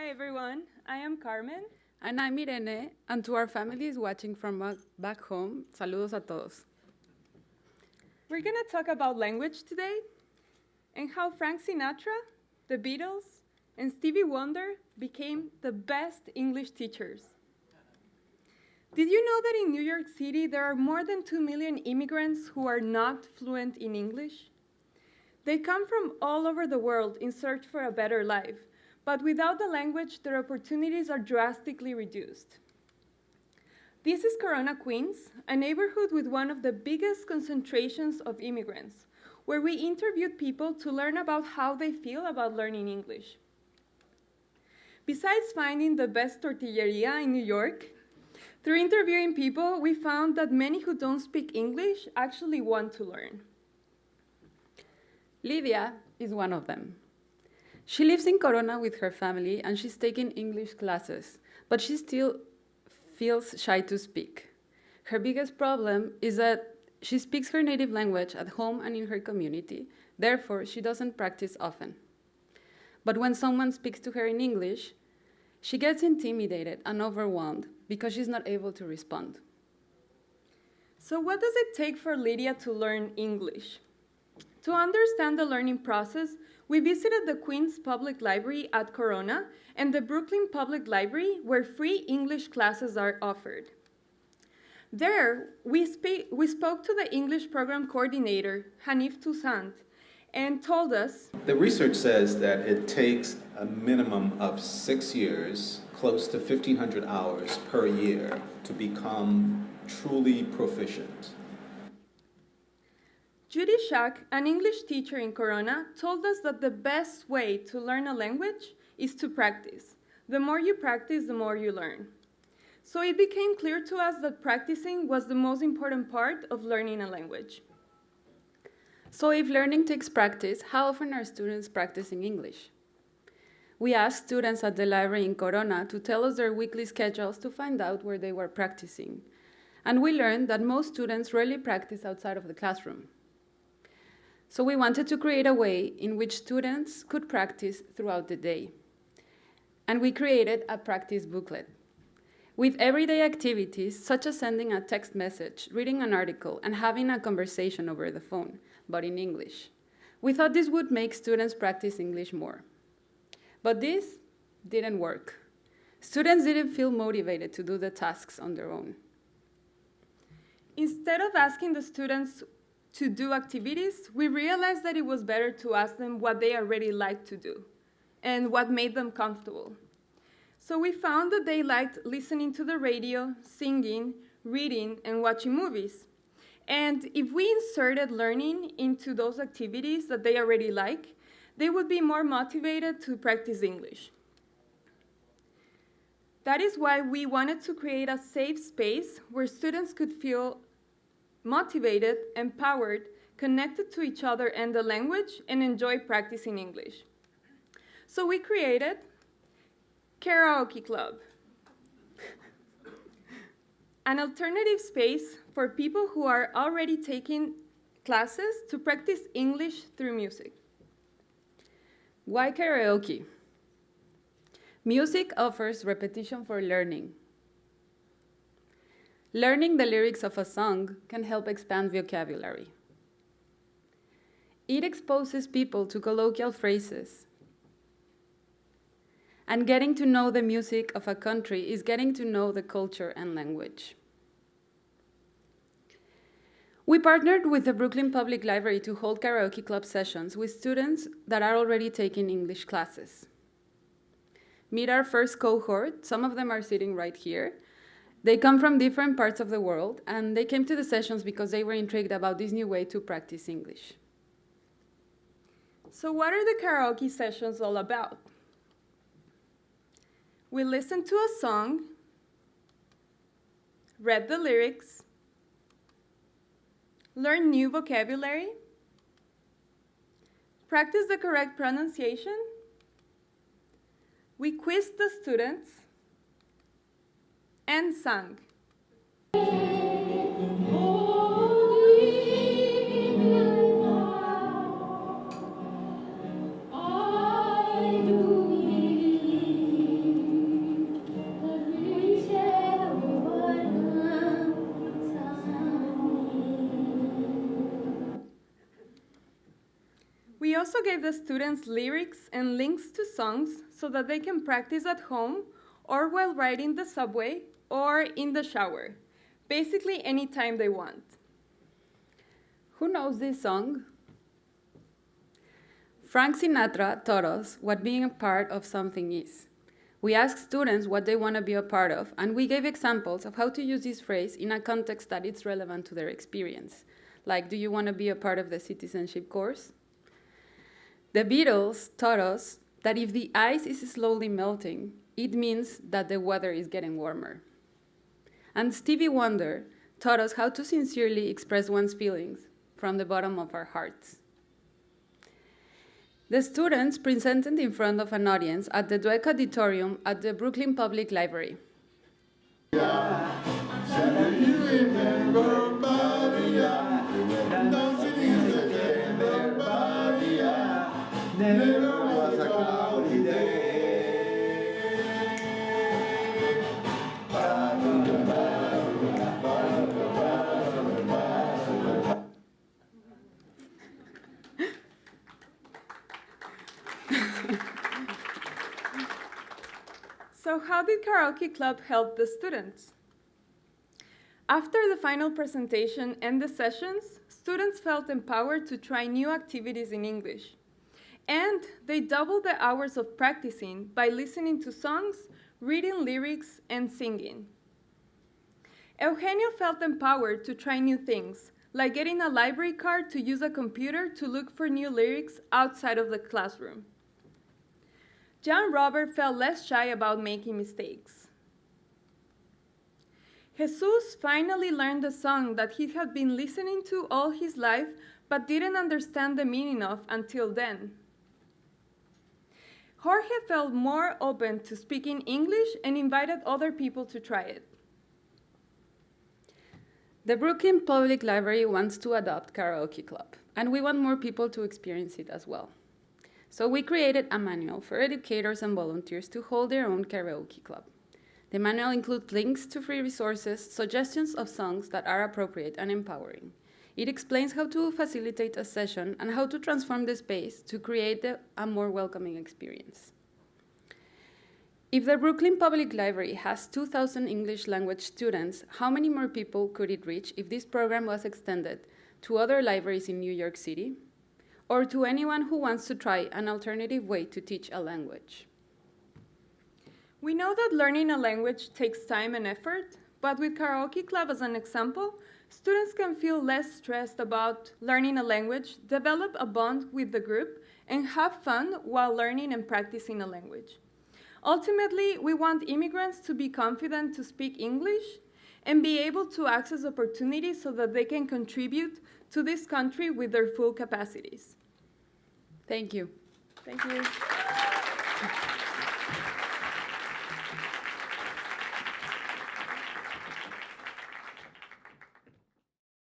Hi everyone, I am Carmen. And I'm Irene, and to our families watching from back home, saludos a todos. We're gonna talk about language today and how Frank Sinatra, the Beatles, and Stevie Wonder became the best English teachers. Did you know that in New York City there are more than 2 million immigrants who are not fluent in English? They come from all over the world in search for a better life, but without the language, their opportunities are drastically reduced. This is Corona, Queens, a neighborhood with one of the biggest concentrations of immigrants, where we interviewed people to learn about how they feel about learning English. Besides finding the best tortilleria in New York, through interviewing people, we found that many who don't speak English actually want to learn. Lydia is one of them. She lives in Corona with her family and she's taking English classes, but she still feels shy to speak. Her biggest problem is that she speaks her native language at home and in her community, therefore she doesn't practice often. But when someone speaks to her in English, she gets intimidated and overwhelmed because she's not able to respond. So what does it take for Lydia to learn English? To understand the learning process, we visited the Queens Public Library at Corona and the Brooklyn Public Library, where free English classes are offered. There, we spoke to the English program coordinator, Hanif Toussaint, and told us, the research says that it takes a minimum of 6 years, close to 1,500 hours per year, to become truly proficient. Judy Shack, an English teacher in Corona, told us that the best way to learn a language is to practice. The more you practice, the more you learn. So it became clear to us that practicing was the most important part of learning a language. So if learning takes practice, how often are students practicing English? We asked students at the library in Corona to tell us their weekly schedules to find out where they were practicing. And we learned that most students rarely practice outside of the classroom. So we wanted to create a way in which students could practice throughout the day. And we created a practice booklet with everyday activities such as sending a text message, reading an article, and having a conversation over the phone, but in English. We thought this would make students practice English more. But this didn't work. Students didn't feel motivated to do the tasks on their own. Instead of asking the students to do activities, we realized that it was better to ask them what they already liked to do and what made them comfortable. So we found that they liked listening to the radio, singing, reading, and watching movies. And if we inserted learning into those activities that they already like, they would be more motivated to practice English. That is why we wanted to create a safe space where students could feel motivated, empowered, connected to each other and the language, and enjoy practicing English. So we created Karaoke Club, an alternative space for people who are already taking classes to practice English through music. Why karaoke? Music offers repetition for learning. Learning the lyrics of a song can help expand vocabulary. It exposes people to colloquial phrases. And getting to know the music of a country is getting to know the culture and language. We partnered with the Brooklyn Public Library to hold karaoke club sessions with students that are already taking English classes. Meet our first cohort. Some of them are sitting right here. They come from different parts of the world, and they came to the sessions because they were intrigued about this new way to practice English. So what are the karaoke sessions all about? We listen to a song, read the lyrics, learn new vocabulary, practice the correct pronunciation, we quizzed the students, and sang. We also gave the students lyrics and links to songs so that they can practice at home or while riding the subway or in the shower. Basically, anytime they want. Who knows this song? Frank Sinatra taught us what being a part of something is. We asked students what they want to be a part of, and we gave examples of how to use this phrase in a context that is relevant to their experience. Like, do you want to be a part of the citizenship course? The Beatles taught us that if the ice is slowly melting, it means that the weather is getting warmer. And Stevie Wonder taught us how to sincerely express one's feelings from the bottom of our hearts. The students presented in front of an audience at the Dweck Auditorium at the Brooklyn Public Library. So how did Karaoke Club help the students? After the final presentation and the sessions, students felt empowered to try new activities in English. And they doubled the hours of practicing by listening to songs, reading lyrics, and singing. Eugenio felt empowered to try new things, like getting a library card to use a computer to look for new lyrics outside of the classroom. John Robert felt less shy about making mistakes. Jesus finally learned a song that he had been listening to all his life but didn't understand the meaning of until then. Jorge felt more open to speaking English and invited other people to try it. The Brooklyn Public Library wants to adopt Karaoke Club, and we want more people to experience it as well. So we created a manual for educators and volunteers to hold their own karaoke club. The manual includes links to free resources, suggestions of songs that are appropriate and empowering. It explains how to facilitate a session and how to transform the space to create a more welcoming experience. If the Brooklyn Public Library has 2,000 English language students, how many more people could it reach if this program was extended to other libraries in New York City? Or to anyone who wants to try an alternative way to teach a language? We know that learning a language takes time and effort, but with Karaoke Club as an example, students can feel less stressed about learning a language, develop a bond with the group, and have fun while learning and practicing a language. Ultimately, we want immigrants to be confident to speak English and be able to access opportunities so that they can contribute to this country with their full capacities. Thank you. Thank you.